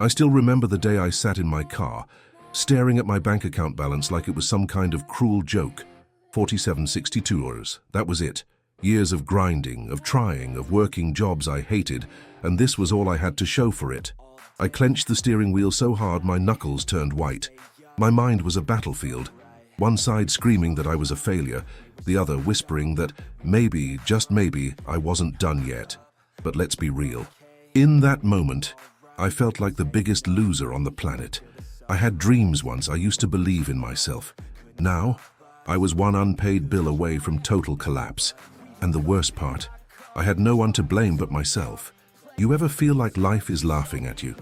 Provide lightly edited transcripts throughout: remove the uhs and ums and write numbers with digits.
I still remember the day I sat in my car, staring at my bank account balance like it was some kind of cruel joke. 4762 euros, that was it. Years of grinding, of trying, of working jobs I hated, and this was all I had to show for it. I clenched the steering wheel so hard my knuckles turned white. My mind was a battlefield, one side screaming that I was a failure, the other whispering that maybe, just maybe, I wasn't done yet. But let's be real. In that moment, I felt like the biggest loser on the planet. I had dreams once, I used to believe in myself. Now, I was one unpaid bill away from total collapse. And the worst part, I had no one to blame but myself. You ever feel like life is laughing at you?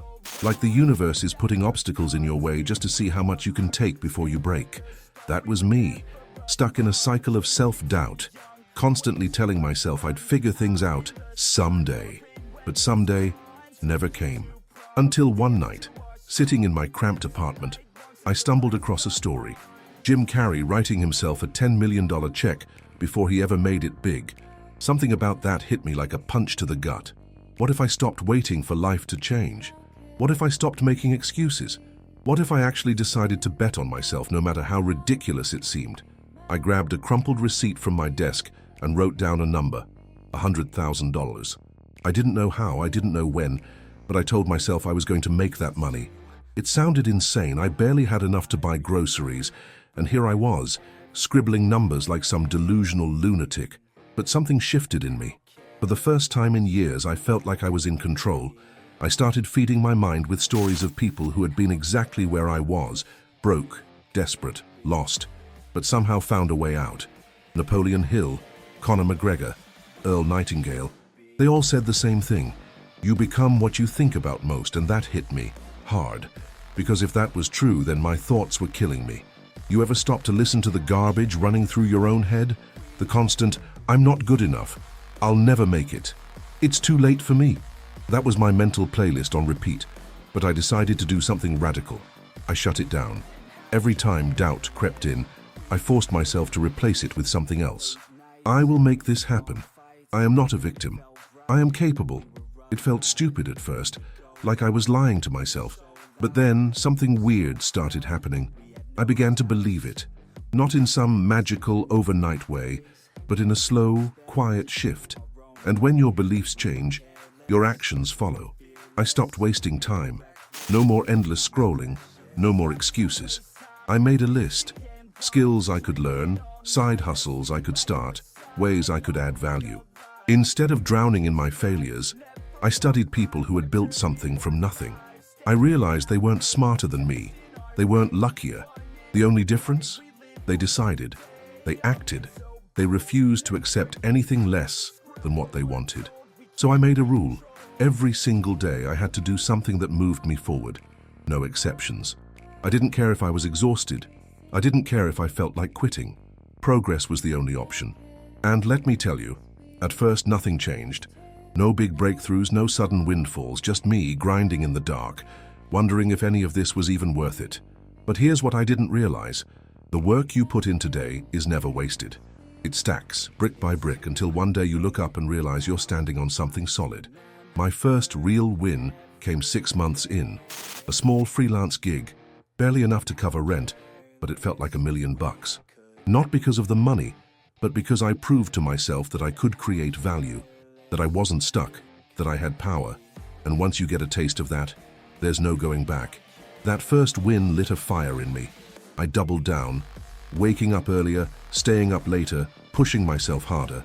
Like the universe is putting obstacles in your way just to see how much you can take before you break? That was me, stuck in a cycle of self-doubt, constantly telling myself I'd figure things out someday. But someday never came. Until one night, sitting in my cramped apartment, I stumbled across a story. Jim Carrey writing himself a $10 million check before he ever made it big. Something about that hit me like a punch to the gut. What if I stopped waiting for life to change? What if I stopped making excuses? What if I actually decided to bet on myself no matter how ridiculous it seemed? I grabbed a crumpled receipt from my desk and wrote down a number, $100,000. I didn't know how, I didn't know when, but I told myself I was going to make that money. It sounded insane. I barely had enough to buy groceries, and here I was, scribbling numbers like some delusional lunatic. But something shifted in me. For the first time in years, I felt like I was in control. I started feeding my mind with stories of people who had been exactly where I was, broke, desperate, lost, but somehow found a way out. Napoleon Hill, Conor McGregor, Earl Nightingale, they all said the same thing. You become what you think about most, and that hit me hard. Because if that was true, then my thoughts were killing me. You ever stop to listen to the garbage running through your own head? The constant, I'm not good enough, I'll never make it, it's too late for me. That was my mental playlist on repeat, but I decided to do something radical. I shut it down. Every time doubt crept in, I forced myself to replace it with something else. I will make this happen. I am not a victim. I am capable. It felt stupid at first, like I was lying to myself. But then something weird started happening. I began to believe it, not in some magical overnight way, but in a slow, quiet shift. And when your beliefs change, your actions follow. I stopped wasting time. No more endless scrolling, no more excuses. I made a list. Skills I could learn, side hustles I could start, ways I could add value. Instead of drowning in my failures, I studied people who had built something from nothing. I realized they weren't smarter than me. They weren't luckier. The only difference? They decided. They acted. They refused to accept anything less than what they wanted. So I made a rule. Every single day I had to do something that moved me forward. No exceptions. I didn't care if I was exhausted. I didn't care if I felt like quitting. Progress was the only option. And let me tell you, at first nothing changed. No big breakthroughs, no sudden windfalls, just me grinding in the dark, wondering if any of this was even worth it. But here's what I didn't realize. The work you put in today is never wasted. It stacks, brick by brick, until one day you look up and realize you're standing on something solid. My first real win came 6 months in. A small freelance gig, barely enough to cover rent, but it felt like $1 million. Not because of the money, but because I proved to myself that I could create value, that I wasn't stuck, that I had power. And once you get a taste of that, there's no going back. That first win lit a fire in me. I doubled down, waking up earlier, staying up later, pushing myself harder.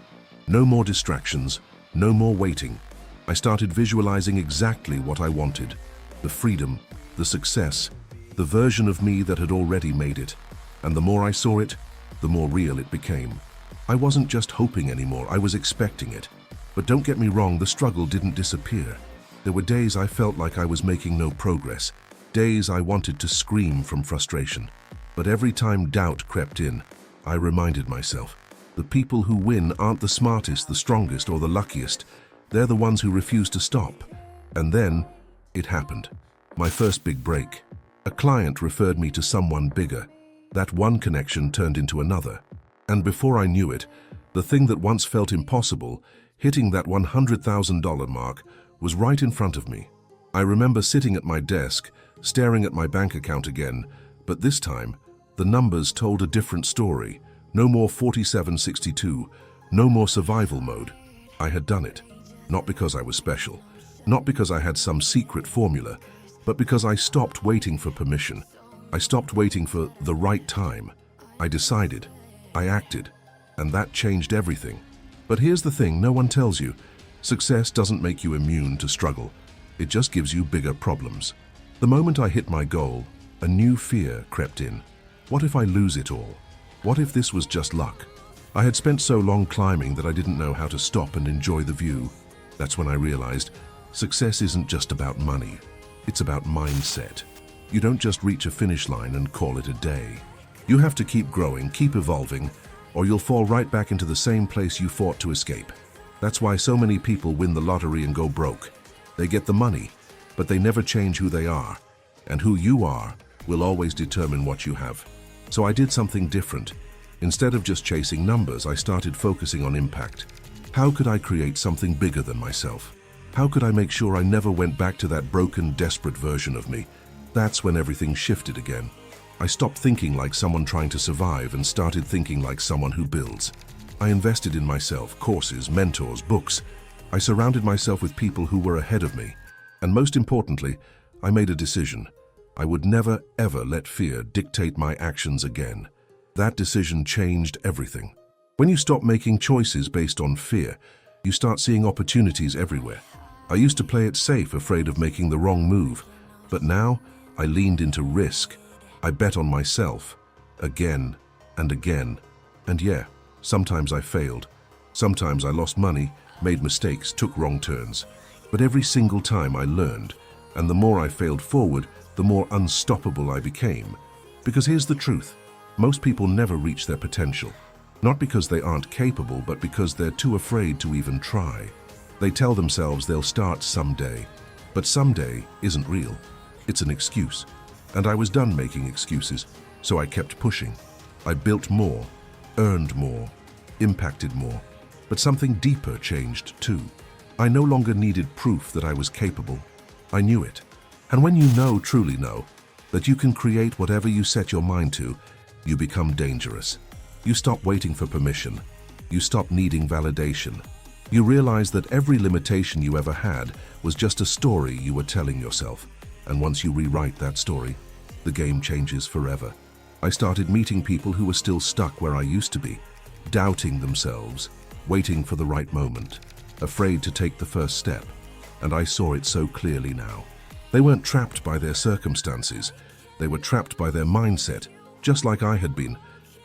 No more distractions, no more waiting. I started visualizing exactly what I wanted. The freedom, the success, the version of me that had already made it. And the more I saw it, the more real it became. I wasn't just hoping anymore, I was expecting it. But don't get me wrong, the struggle didn't disappear. There were days I felt like I was making no progress, days I wanted to scream from frustration. But every time doubt crept in, I reminded myself, the people who win aren't the smartest, the strongest, or the luckiest. They're the ones who refuse to stop. And then, it happened. My first big break. A client referred me to someone bigger. That one connection turned into another. And before I knew it, the thing that once felt impossible, hitting that $100,000 mark, was right in front of me. I remember sitting at my desk, staring at my bank account again, but this time, the numbers told a different story. No more 4762, no more survival mode. I had done it, not because I was special, not because I had some secret formula, but because I stopped waiting for permission. I stopped waiting for the right time. I decided, I acted, and that changed everything. But here's the thing no one tells you. Success doesn't make you immune to struggle. It just gives you bigger problems. The moment I hit my goal, a new fear crept in. What if I lose it all? What if this was just luck? I had spent so long climbing that I didn't know how to stop and enjoy the view. That's when I realized success isn't just about money. It's about mindset. You don't just reach a finish line and call it a day. You have to keep growing, keep evolving, or you'll fall right back into the same place you fought to escape. That's why so many people win the lottery and go broke. They get the money, but they never change who they are. And who you are will always determine what you have. So I did something different. Instead of just chasing numbers, I started focusing on impact. How could I create something bigger than myself? How could I make sure I never went back to that broken, desperate version of me? That's when everything shifted again. I stopped thinking like someone trying to survive and started thinking like someone who builds. I invested in myself, courses, mentors, books. I surrounded myself with people who were ahead of me. And most importantly, I made a decision. I would never, ever let fear dictate my actions again. That decision changed everything. When you stop making choices based on fear, you start seeing opportunities everywhere. I used to play it safe, afraid of making the wrong move. But now, I leaned into risk. I bet on myself, again and again. And yeah, sometimes I failed. Sometimes I lost money, made mistakes, took wrong turns. But every single time I learned, and the more I failed forward, the more unstoppable I became. Because here's the truth. Most people never reach their potential. Not because they aren't capable, but because they're too afraid to even try. They tell themselves they'll start someday. But someday isn't real. It's an excuse. And I was done making excuses, so I kept pushing. I built more, earned more, impacted more. But something deeper changed too. I no longer needed proof that I was capable. I knew it. And when you know, truly know, that you can create whatever you set your mind to, you become dangerous. You stop waiting for permission. You stop needing validation. You realize that every limitation you ever had was just a story you were telling yourself. And once you rewrite that story, the game changes forever. I started meeting people who were still stuck where I used to be, doubting themselves, waiting for the right moment, afraid to take the first step. And I saw it so clearly now. They weren't trapped by their circumstances. They were trapped by their mindset, just like I had been.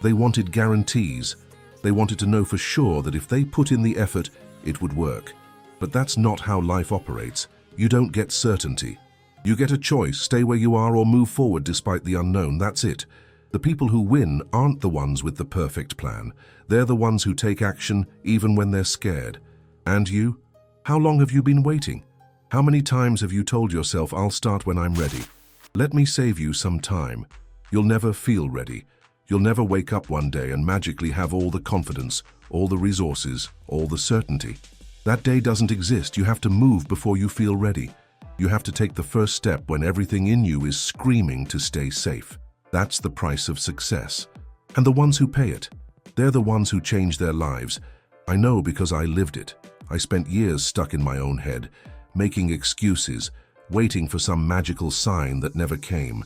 They wanted guarantees. They wanted to know for sure that if they put in the effort, it would work. But that's not how life operates. You don't get certainty. You get a choice, stay where you are or move forward despite the unknown. That's it. The people who win aren't the ones with the perfect plan. They're the ones who take action even when they're scared. And you? How long have you been waiting? How many times have you told yourself, I'll start when I'm ready? Let me save you some time. You'll never feel ready. You'll never wake up one day and magically have all the confidence, all the resources, all the certainty. That day doesn't exist. You have to move before you feel ready. You have to take the first step when everything in you is screaming to stay safe. That's the price of success. And the ones who pay it, they're the ones who change their lives. I know because I lived it. I spent years stuck in my own head, making excuses, waiting for some magical sign that never came.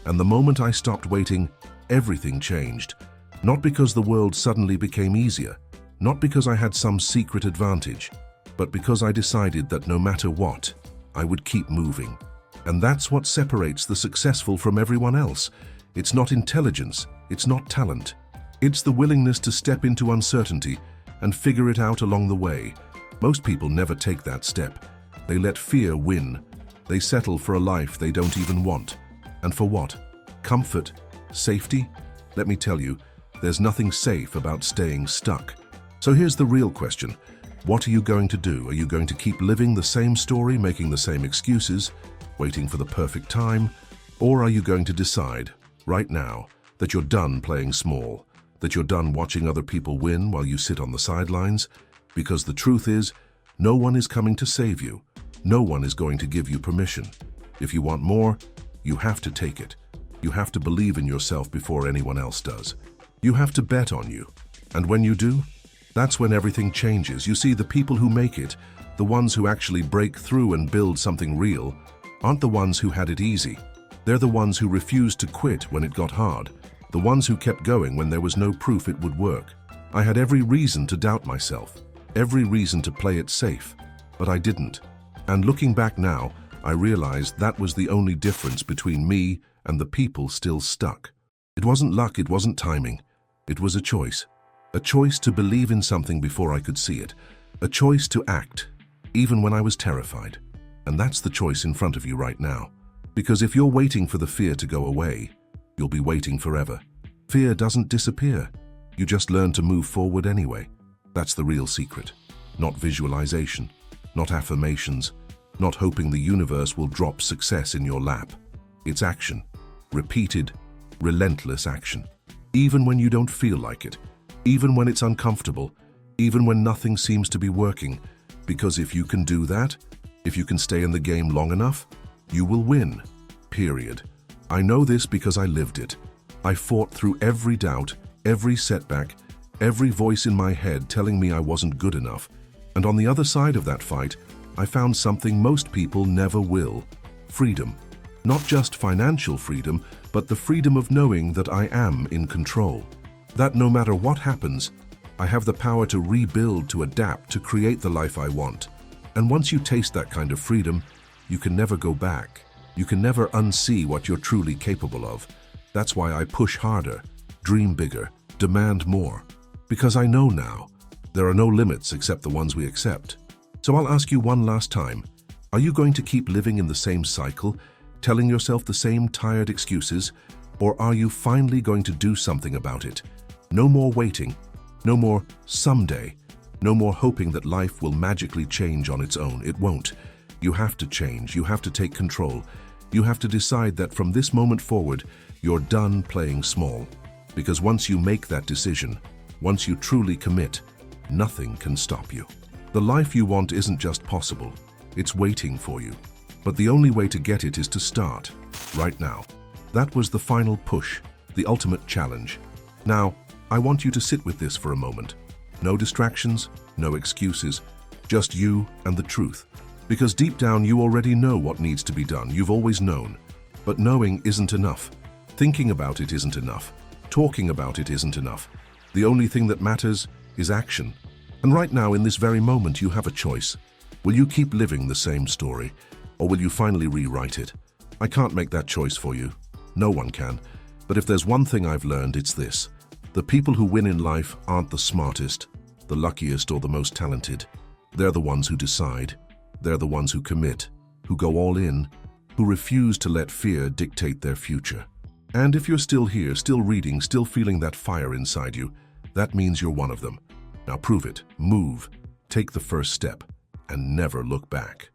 And the moment I stopped waiting, everything changed. Not because the world suddenly became easier, not because I had some secret advantage, but because I decided that no matter what, I would keep moving. And that's what separates the successful from everyone else. It's not intelligence, it's not talent. It's the willingness to step into uncertainty and figure it out along the way. Most people never take that step. They let fear win. They settle for a life they don't even want. And for what? Comfort? Safety? Let me tell you, there's nothing safe about staying stuck. So here's the real question. What are you going to do? Are you going to keep living the same story, making the same excuses, waiting for the perfect time? Or are you going to decide, right now, that you're done playing small, that you're done watching other people win while you sit on the sidelines? Because the truth is, no one is coming to save you. No one is going to give you permission. If you want more, you have to take it. You have to believe in yourself before anyone else does. You have to bet on you. And when you do, that's when everything changes. You see, the people who make it, the ones who actually break through and build something real, aren't the ones who had it easy. They're the ones who refused to quit when it got hard, the ones who kept going when there was no proof it would work. I had every reason to doubt myself, every reason to play it safe, but I didn't. And looking back now, I realized that was the only difference between me and the people still stuck. It wasn't luck, it wasn't timing. It was a choice. A choice to believe in something before I could see it. A choice to act, even when I was terrified. And that's the choice in front of you right now. Because if you're waiting for the fear to go away, you'll be waiting forever. Fear doesn't disappear. You just learn to move forward anyway. That's the real secret. Not visualization, not affirmations, not hoping the universe will drop success in your lap. It's action. Repeated, relentless action. Even when you don't feel like it. Even when it's uncomfortable. Even when nothing seems to be working. Because if you can do that, if you can stay in the game long enough, you will win. Period. I know this because I lived it. I fought through every doubt, every setback, every voice in my head telling me I wasn't good enough. And on the other side of that fight, I found something most people never will. Freedom. Not just financial freedom, but the freedom of knowing that I am in control. That no matter what happens, I have the power to rebuild, to adapt, to create the life I want. And once you taste that kind of freedom, you can never go back. You can never unsee what you're truly capable of. That's why I push harder, dream bigger, demand more. Because I know now, there are no limits except the ones we accept. So I'll ask you one last time, are you going to keep living in the same cycle, telling yourself the same tired excuses, or are you finally going to do something about it? No more waiting, no more someday, no more hoping that life will magically change on its own. It won't. You have to change, you have to take control. You have to decide that from this moment forward, you're done playing small. Because once you make that decision, once you truly commit, nothing can stop you. The life you want isn't just possible, it's waiting for you. But the only way to get it is to start, right now. That was the final push, the ultimate challenge. Now, I want you to sit with this for a moment. No distractions, no excuses, just you and the truth. Because deep down you already know what needs to be done, you've always known. But knowing isn't enough. Thinking about it isn't enough. Talking about it isn't enough. The only thing that matters is action. And right now, in this very moment, you have a choice. Will you keep living the same story, or will you finally rewrite it? I can't make that choice for you. No one can. But if there's one thing I've learned, it's this. The people who win in life aren't the smartest, the luckiest, or the most talented. They're the ones who decide. They're the ones who commit, who go all in, who refuse to let fear dictate their future. And if you're still here, still reading, still feeling that fire inside you, that means you're one of them. Now prove it, move, take the first step, and never look back.